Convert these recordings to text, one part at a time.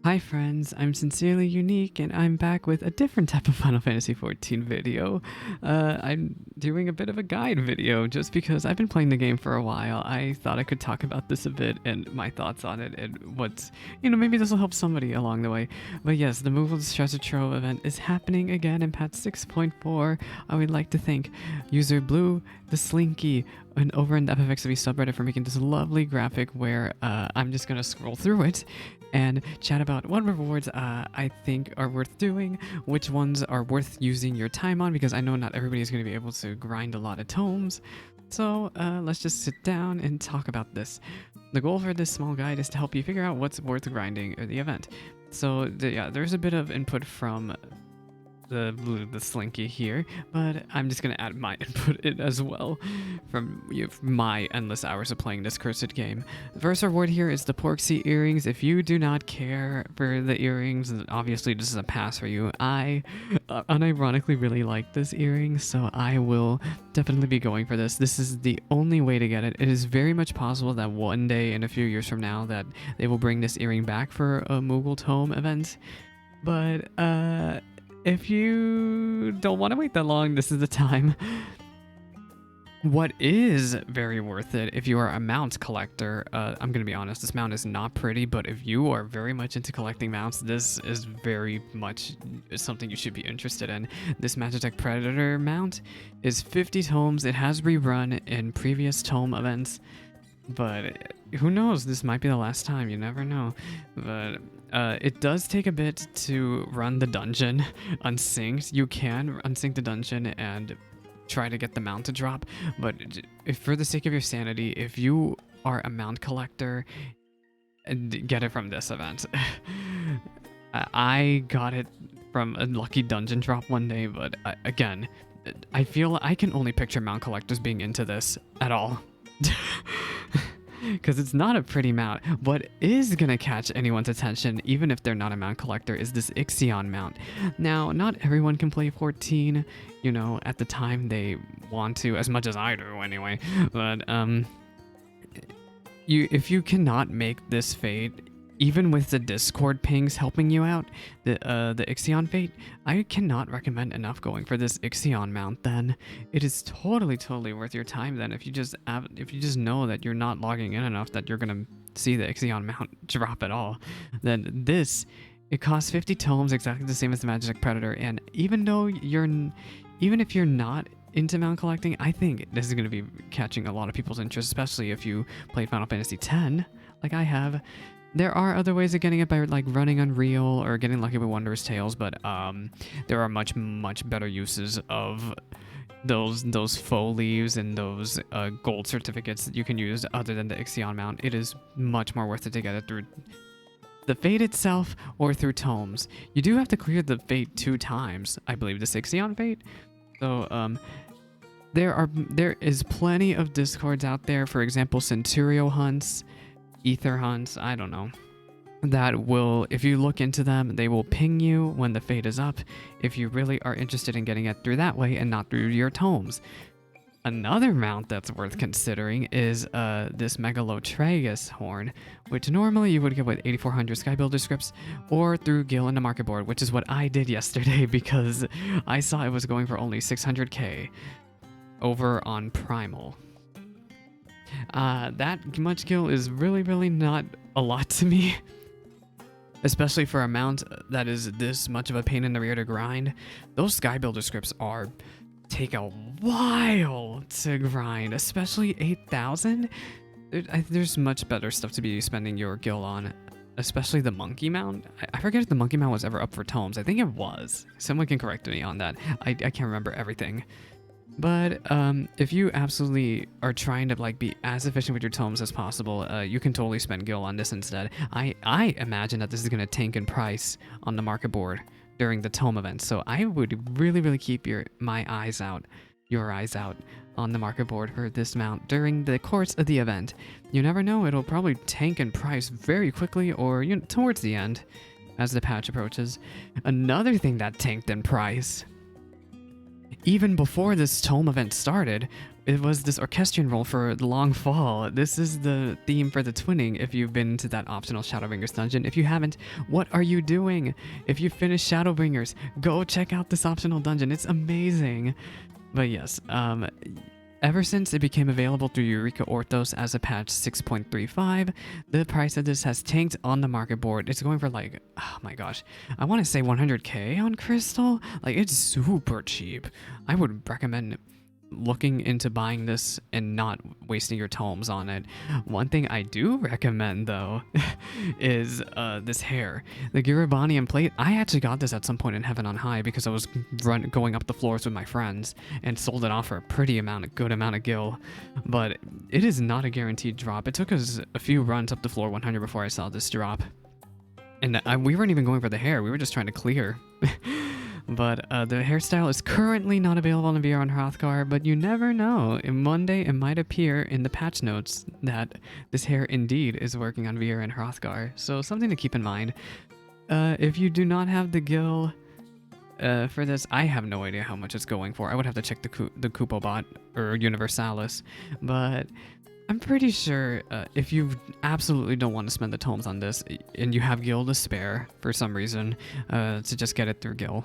Hi friends, I'm Sincerely Unique and I'm back with a different type of Final Fantasy XIV video. I'm doing a bit of a guide video just because I've been playing the game for a while. I thought I could talk about this a bit and my thoughts on it and what's, maybe this will help somebody along the way. But yes, the Moogle Trove event is happening again in patch 6.4. I would like to thank user Blue the Slinky and over in the FFXIV subreddit for making this lovely graphic where I'm just going to scroll through it and chat about what rewards I think are worth doing, which ones are worth using your time on, because I know not everybody is going to be able to grind a lot of tomes. So let's just sit down and talk about this. The goal for this small guide is to help you figure out what's worth grinding at the event. So there's a bit of input from the Slinky here, but I'm just gonna add my input in as well from my endless hours of playing this cursed game. The first reward here is the Porksy earrings. If you do not care for the earrings, obviously this is a pass for you. I unironically really like this earring, so I will definitely be going for this. This is the only way to get it. It is very much possible that one day in a few years from now that they will bring this earring back for a Moogle Tome event, but if you don't want to wait that long, this is the time. What is very worth it if you are a mount collector, I'm going to be honest, this mount is not pretty, but if you are very much into collecting mounts, this is very much something you should be interested in. This Magitech Predator mount is 50 tomes. It has rerun in previous tome events, but who knows, this might be the last time, you never know. But it does take a bit to run the dungeon unsynced. You can unsync the dungeon and try to get the mount to drop, but if for the sake of your sanity, if you are a mount collector, get it from this event. I got it from a lucky dungeon drop one day, but again, I feel I can only picture mount collectors being into this at all. Because it's not a pretty mount. What is going to catch anyone's attention, even if they're not a mount collector, is this Ixion mount. Now, not everyone can play 14, at the time they want to, as much as I do anyway. But if you cannot make this fate, even with the Discord pings helping you out, the Ixion fate, I cannot recommend enough going for this Ixion mount. Then it is totally worth your time. Then if you just know that you're not logging in enough that you're gonna see the Ixion mount drop at all, then it costs 50 tomes, exactly the same as the Magitech Predator. And even if you're not into mount collecting, I think this is gonna be catching a lot of people's interest, especially if you played Final Fantasy X like I have. There are other ways of getting it by like running Unreal or getting lucky with Wondrous Tales, but there are much better uses of those faux leaves and those gold certificates that you can use other than the Ixion mount. It is much more worth it to get it through the Fate itself or through tomes. You do have to clear the Fate 2 times, I believe, the Ixion Fate. So there is plenty of Discords out there. For example, Centurio hunts, Ether hunts, I don't know, that will, if you look into them, they will ping you when the fate is up if you really are interested in getting it through that way and not through your tomes. Another mount that's worth considering is this Megalotragus horn, which normally you would get with 8400 Skybuilder scripts or through Gil in the market board, which is what I did yesterday because I saw it was going for only 600k over on Primal. That much gil is really not a lot to me, especially for a mount that is this much of a pain in the rear to grind. Those Skybuilder scripts take a while to grind, especially 8,000. There's much better stuff to be spending your gil on, especially the monkey mount. I forget if the monkey mount was ever up for tomes. I think it was. Someone can correct me on that. I can't remember everything. But if you absolutely are trying to be as efficient with your tomes as possible, you can totally spend gil on this instead. I imagine that this is going to tank in price on the market board during the tome event, so I would really keep your eyes out on the market board for this mount during the course of the event. You never know, it'll probably tank in price very quickly or towards the end as the patch approaches. Another thing that tanked in price even before this tome event started it was this orchestrion roll for the long fall. This is the theme for the twinning if you've been to that optional Shadowbringers dungeon. If you haven't, what are you doing? If you finished Shadowbringers, go check out this optional dungeon. It's amazing. But yes, ever since it became available through Eureka Orthos as a patch 6.35, the price of this has tanked on the market board. It's going for like, oh my gosh, I want to say 100k on Crystal. Like, it's super cheap. I would recommend looking into buying this and not wasting your tomes on it. One thing I do recommend though is this hair, the Girabanian plate. I actually got this at some point in Heaven on High because I was going up the floors with my friends and sold it off for a good amount of gil, but it is not a guaranteed drop. It took us a few runs up to floor 100 before I saw this drop, and we weren't even going for the hair. We were just trying to clear. But the hairstyle is currently not available on VR on Hrothgar, but you never know. One day it might appear in the patch notes that this hair indeed is working on VR and Hrothgar, so something to keep in mind. If you do not have the gil for this, I have no idea how much it's going for. I would have to check the Coupobot or Universalis, but I'm pretty sure if you absolutely don't want to spend the tomes on this and you have gil to spare for some reason, to just get it through gil.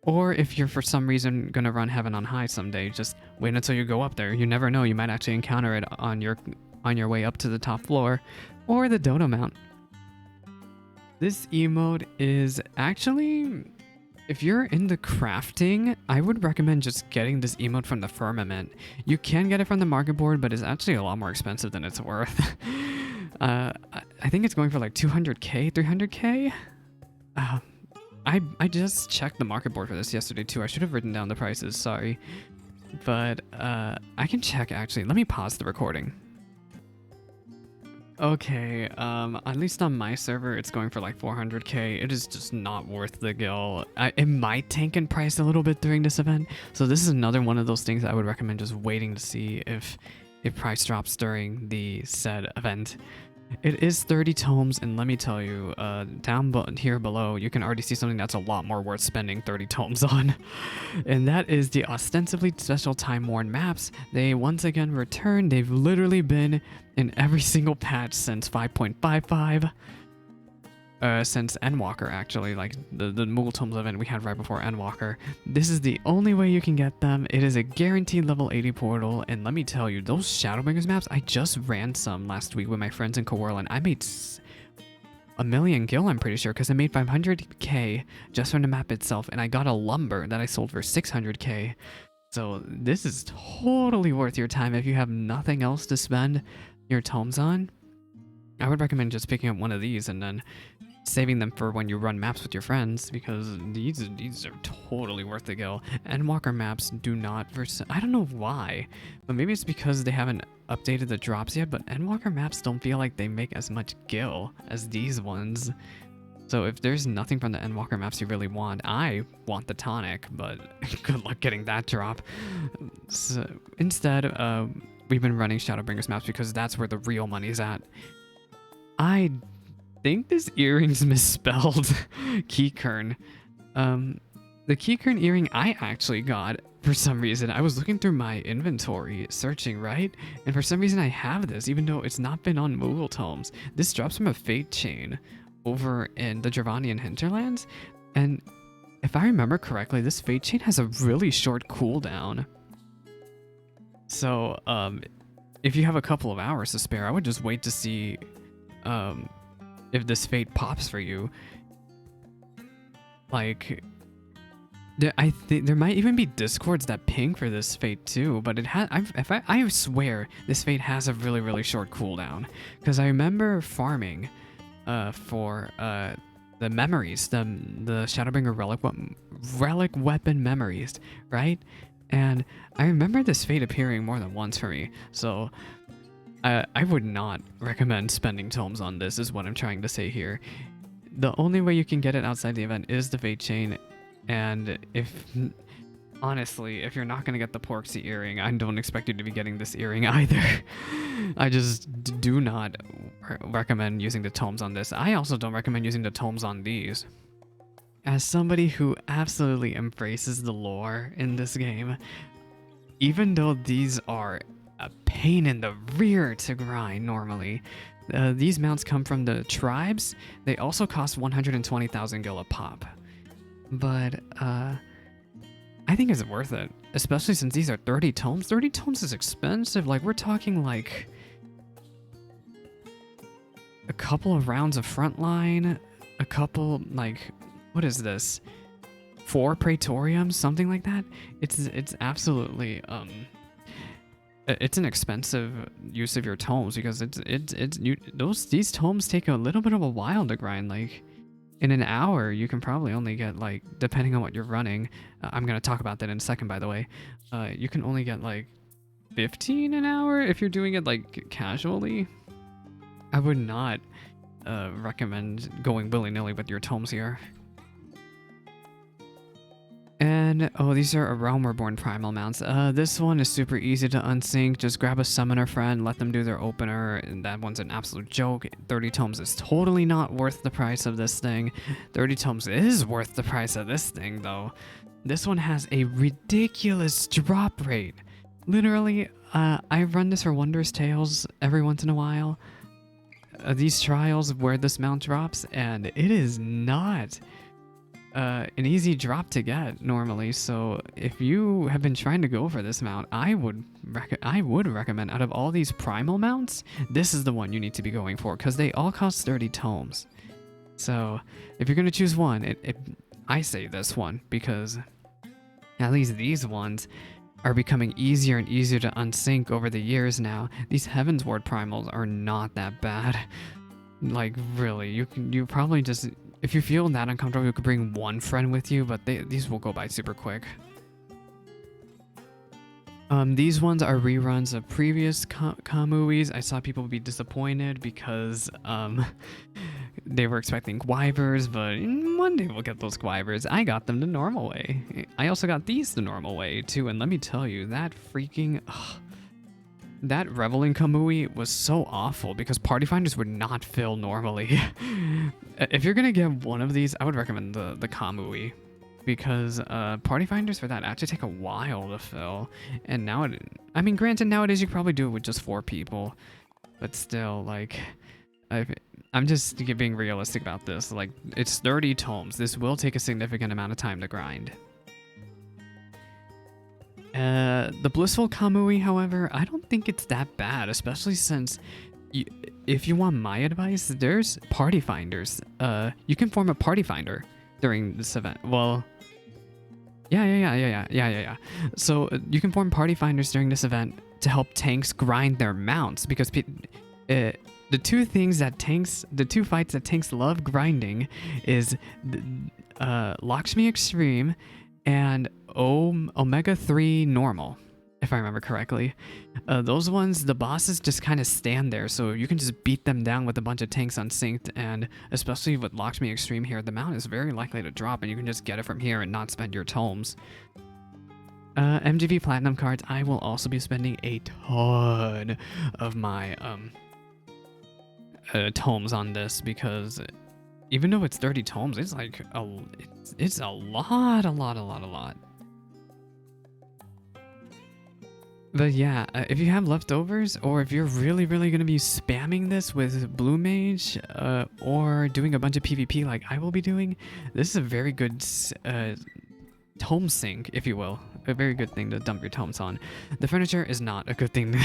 Or if you're for some reason gonna run Heaven on High someday, just wait until you go up there. You never know, you might actually encounter it on your way up to the top floor, or the Dodo Mount. This emote is actually, if you're into crafting, I would recommend just getting this emote from the Firmament. You can get it from the market board, but it's actually a lot more expensive than it's worth. I think it's going for like 200k, 300k? I just checked the market board for this yesterday too. I should have written down the prices, sorry. But I can check actually. Let me pause the recording. Okay, at least on my server, it's going for like 400k. It is just not worth the gil. It might tank in price a little bit during this event. So this is another one of those things I would recommend just waiting to see if price drops during the said event. It is 30 tomes, and let me tell you, down here below, you can already see something that's a lot more worth spending 30 tomes on. And that is the ostensibly special time-worn maps. They once again return. They've literally been in every single patch since 5.55. Since Endwalker, actually, like the Moogle Tomes event we had right before Endwalker. This is the only way you can get them. It is a guaranteed level 80 portal, and let me tell you, those Shadowbringers maps, I just ran some last week with my friends in Coworland. I made a million gil, I'm pretty sure, because I made 500k just from the map itself, and I got a lumber that I sold for 600k. So this is totally worth your time if you have nothing else to spend your tomes on. I would recommend just picking up one of these and then saving them for when you run maps with your friends, because these are totally worth the gil. Endwalker maps do not I don't know why, but maybe it's because they haven't updated the drops yet, but Endwalker maps don't feel like they make as much gil as these ones. So if there's nothing from the Endwalker maps you really want, I want the tonic, but good luck getting that drop. So instead, we've been running Shadowbringers maps because that's where the real money's at. I think this earring's misspelled. Keycurn. The Keycurn earring I actually got for some reason. I was looking through my inventory, searching, right? And for some reason I have this, even though it's not been on Moogle Tomes. This drops from a Fate chain over in the Dravanian hinterlands. And if I remember correctly, this Fate chain has a really short cooldown. So, if you have a couple of hours to spare, I would just wait to see if this Fate pops for you. Like, I think there might even be discords that ping for this Fate too, but it has. I swear this Fate has a really, really short cooldown, because I remember farming for the memories, the Shadowbringer relic weapon memories, right? And I remember this Fate appearing more than once for me, so I would not recommend spending tomes on this, is what I'm trying to say here. The only way you can get it outside the event is the Fate chain, and honestly, if you're not going to get the Porksy earring, I don't expect you to be getting this earring either. I just do not recommend using the tomes on this. I also don't recommend using the tomes on these. As somebody who absolutely embraces the lore in this game, even though these are a pain in the rear to grind normally, these mounts come from the tribes. They also cost 120,000 gil a pop. But I think it's worth it, especially since these are 30 tomes. 30 tomes is expensive. Like, we're talking like a couple of rounds of frontline, a couple, like, what is this? 4 praetoriums, something like that. It's absolutely it's an expensive use of your tomes because these tomes take a little bit of a while to grind. Like, in an hour, you can probably only get, like, depending on what you're running. I'm gonna talk about that in a second, by the way. You can only get like 15 an hour if you're doing it like casually. I would not recommend going willy-nilly with your tomes here. And, oh, these are a Realm Reborn Primal mounts. This one is super easy to unsync. Just grab a summoner friend, let them do their opener, and that one's an absolute joke. 30 tomes is totally not worth the price of this thing. 30 tomes is worth the price of this thing, though. This one has a ridiculous drop rate. Literally, I run this for Wondrous Tales every once in a while. These trials where this mount drops, and it is not an easy drop to get normally. So if you have been trying to go for this mount, I would recommend, out of all these primal mounts, this is the one you need to be going for, because they all cost 30 tomes. So if you're going to choose one, I say this one, because at least these ones are becoming easier and easier to unsync over the years now. These Heaven's Ward primals are not that bad. Like, really, you probably just, if you feel that uncomfortable, you could bring one friend with you, but these will go by super quick. These ones are reruns of previous Kamuis. I saw people be disappointed because they were expecting Gwivers, but one day we'll get those Gwivers. I got them the normal way. I also got these the normal way too, and let me tell you, that freaking... that Reveling Kamui was so awful because party finders would not fill normally. If you're gonna get one of these, I would recommend the Kamui, because party finders for that actually take a while to fill. And now I mean, granted, nowadays you could probably do it with just 4 people, but still, like, I'm just being realistic about this. Like, it's 30 tomes. This will take a significant amount of time to grind. The Blissful Kamui, however, I don't think it's that bad, especially since if you want my advice, there's party finders. You can form a party finder during this event. Well, yeah. So you can form party finders during this event to help tanks grind their mounts, because the two fights that tanks love grinding is Lakshmi Extreme and Omega 3 normal, if I remember correctly. Those ones, the bosses just kind of stand there, so you can just beat them down with a bunch of tanks unsynced, and especially with Lakshmi Extreme here, the mount is very likely to drop, and you can just get it from here and not spend your tomes. MGV Platinum cards, I will also be spending a ton of my tomes on this, because even though it's 30 tomes, it's like it's a lot. But yeah, if you have leftovers, or if you're really going to be spamming this with Blue Mage, or doing a bunch of PvP like I will be doing, this is a very good tome sync, if you will. A very good thing to dump your tomes on. The furniture is not a good thing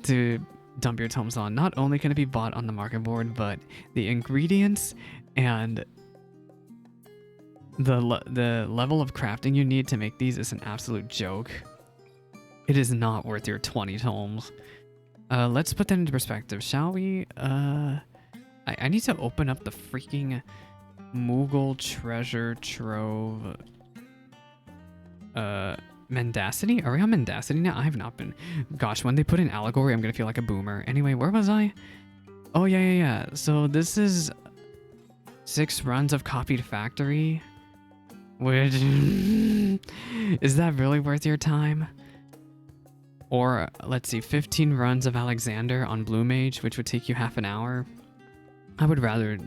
to dump your tomes on. Not only can it be bought on the market board, but the ingredients and the level of crafting you need to make these is an absolute joke. It is not worth your 20 tomes. Let's put that into perspective, shall we? I need to open up the freaking Moogle Treasure Trove. Mendacity? Are we on Mendacity now? I have not been. Gosh, when they put in Allegory, I'm gonna feel like a boomer. Anyway, where was I? Oh, yeah. So this is 6 runs of Copied Factory. Which... is that really worth your time? Or, let's see, 15 runs of Alexander on Blue Mage, which would take you half an hour. I would rather...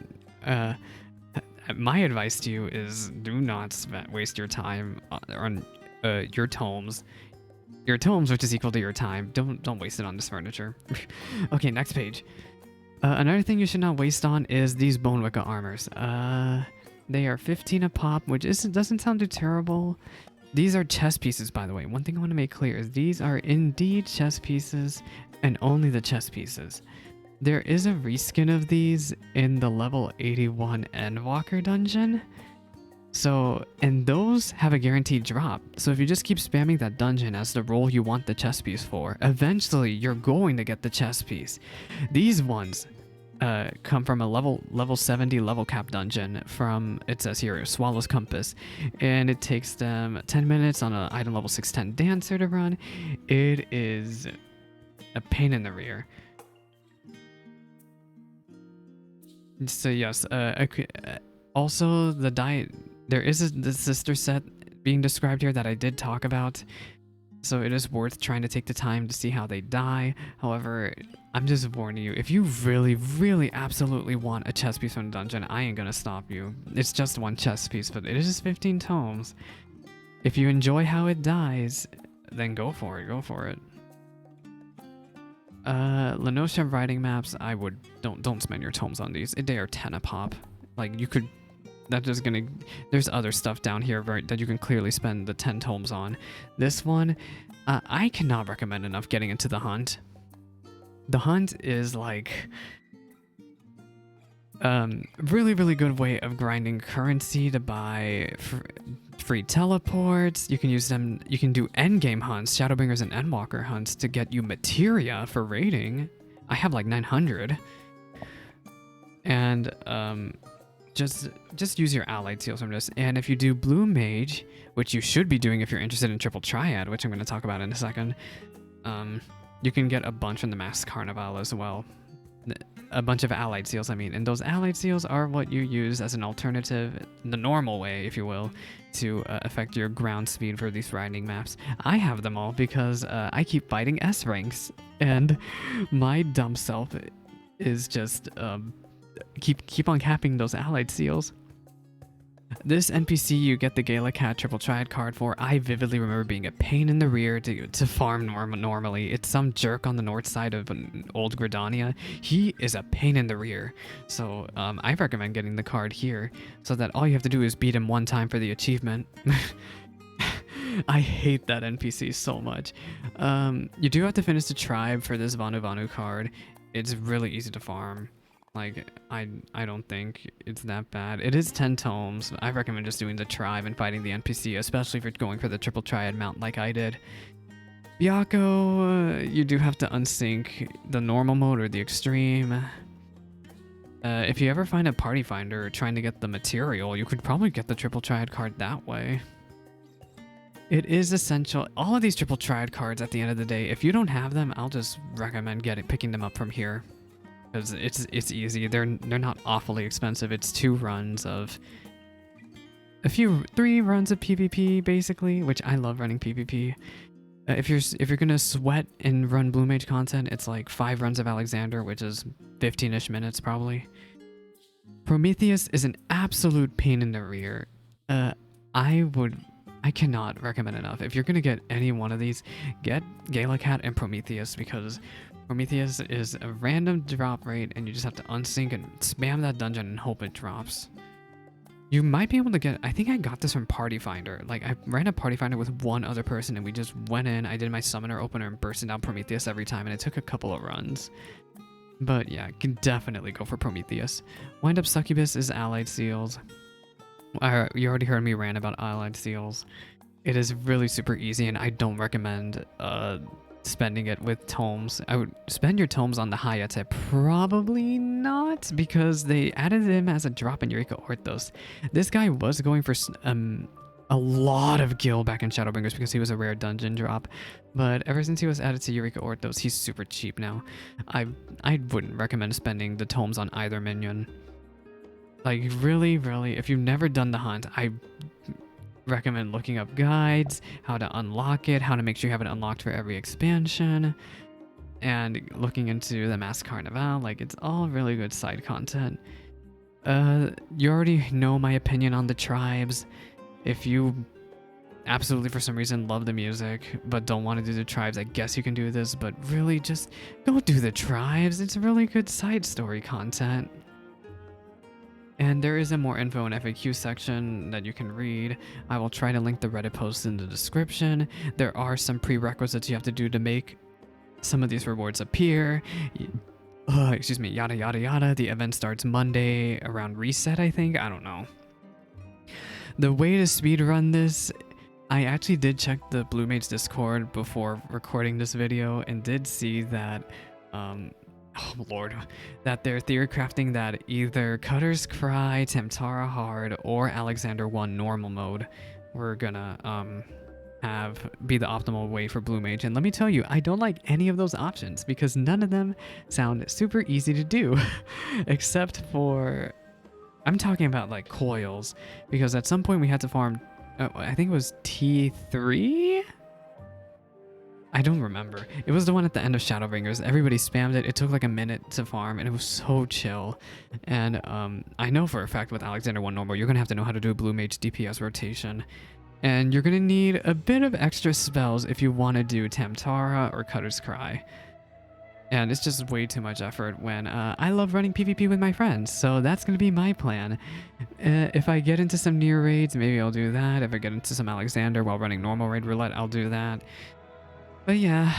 my advice to you is do not waste your time on your tomes your tomes, which is equal to your time. Don't waste it on this furniture. Okay, next page. Another thing you should not waste on is these Bone Wicca armors. They are 15 a pop, which doesn't sound too terrible. These are chess pieces, by the way. One thing I want to make clear is these are indeed chess pieces, and only the chess pieces. There is a reskin of these in the level 81 Endwalker dungeon. So, and those have a guaranteed drop. So if you just keep spamming that dungeon as the role you want the chess piece for, eventually you're going to get the chess piece. These ones come from a level 70 level cap dungeon from, it says here, Swallow's Compass. And it takes them 10 minutes on an item level 610 Dancer to run. It is a pain in the rear. So yes, also the diet, there is the sister set being described here that I did talk about, so it is worth trying to take the time to see how they die. However, I'm just warning you, if you really absolutely want a chess piece from the dungeon, I ain't gonna stop you. It's just one chess piece, but it is just 15 tomes. If you enjoy how it dies, then go for it. Lenocia writing maps, I would don't spend your tomes on these. They are 10 a pop. Like, you could, that's just gonna, there's other stuff down here, right, that you can clearly spend the 10 tomes on. This one, I cannot recommend enough getting into the hunt. The hunt is like really good way of grinding currency to buy free teleports. You can use them, you can do endgame hunts, Shadowbringers and Endwalker hunts to get you materia for raiding. I have like 900. And just use your allied seals from this. And if you do Blue Mage, which you should be doing if you're interested in Triple Triad, which I'm going to talk about in a second, you can get a bunch from the Masked Carnival as well. A bunch of allied seals, I mean. And those allied seals are what you use as an alternative, the normal way, if you will, to affect your ground speed for these riding maps. I have them all because I keep fighting S ranks, and my dumb self is just keep on capping those allied seals. This NPC you get the Gala Cat Triple Triad card for, I vividly remember being a pain in the rear to farm normally. It's some jerk on the north side of Old Gridania. He is a pain in the rear. So I recommend getting the card here so that all you have to do is beat him one time for the achievement. I hate that NPC so much. You do have to finish the tribe for this Vanu Vanu card. It's really easy to farm. Like, I don't think it's that bad. It is 10 tomes. I recommend just doing the tribe and fighting the NPC, especially if you're going for the Triple Triad mount like I did. Byakko, you do have to unsync the normal mode or the extreme. If you ever find a party finder trying to get the material, you could probably get the Triple Triad card that way. It is essential. All of these Triple Triad cards, at the end of the day, if you don't have them, I'll just recommend picking them up from here. Because it's easy. They're not awfully expensive. It's 2 runs of 3 runs of PvP basically, which I love running PvP. If you're gonna sweat and run Blue Mage content, it's like 5 runs of Alexander, which is 15ish minutes probably. Prometheus is an absolute pain in the rear. I cannot recommend enough. If you're gonna get any one of these, get Gala Cat and Prometheus, because Prometheus is a random drop rate and you just have to unsync and spam that dungeon and hope it drops. You might be able to get, I think I got this from Party Finder. Like, I ran a Party Finder with one other person and we just went in, I did my summoner opener and bursted out Prometheus every time, and it took a couple of runs. But yeah, you can definitely go for Prometheus. Wind Up Succubus is allied seals. You already heard me rant about allied seals. It is really super easy, and I don't recommend spending it with tomes. I would spend your tomes on the Hayate. Probably not, because they added him as a drop in Eureka Orthos. This guy was going for a lot of gil back in Shadowbringers because he was a rare dungeon drop, but ever since he was added to Eureka Orthos, he's super cheap now. I wouldn't recommend spending the tomes on either minion. Like, really, if you've never done the hunt, I recommend looking up guides, how to unlock it, how to make sure you have it unlocked for every expansion, and looking into the Masked Carnival. Like, it's all really good side content. You already know my opinion on the tribes. If you absolutely for some reason love the music but don't want to do the tribes, I guess you can do this, but really just go do the tribes. It's really good side story content. And there is a more info and FAQ section that you can read. I will try to link the Reddit post in the description. There are some prerequisites you have to do to make some of these rewards appear. Excuse me, yada yada yada. The event starts Monday around reset, I think. I don't know. The way to speedrun this, I actually did check the Blue Mage Discord before recording this video and did see that, oh lord, that they're theory crafting that either Cutter's Cry, Temtara Hard, or Alexander 1 normal mode were gonna be the optimal way for Blue Mage. And let me tell you, I don't like any of those options because none of them sound super easy to do, except for, I'm talking about like coils, because at some point we had to farm, I think it was T3? I don't remember. It was the one at the end of Shadowbringers. Everybody spammed it. It took like a minute to farm, and it was so chill. And I know for a fact with Alexander 1 normal, you're going to have to know how to do a Blue Mage DPS rotation. And you're going to need a bit of extra spells if you want to do Tamtara or Cutter's Cry. And it's just way too much effort when I love running PvP with my friends, so that's going to be my plan. If I get into some near raids, maybe I'll do that. If I get into some Alexander while running normal raid roulette, I'll do that. But yeah,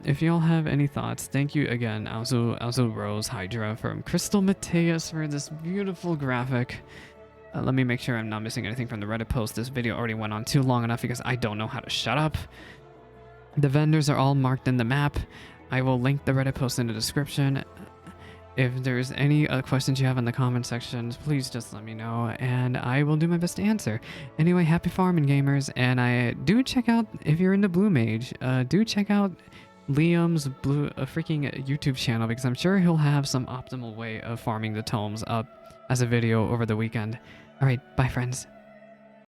if y'all have any thoughts, thank you again, also Rose Hydra from Crystal Mateus for this beautiful graphic. Let me make sure I'm not missing anything from the Reddit post. This video already went on too long enough because I don't know how to shut up. The vendors are all marked in the map. I will link the Reddit post in the description. If there's any other questions you have in the comment sections, please just let me know, and I will do my best to answer. Anyway, happy farming, gamers, and I do check out, if you're into Blue Mage, do check out Liam's freaking YouTube channel, because I'm sure he'll have some optimal way of farming the tomes up as a video over the weekend. Alright, bye friends.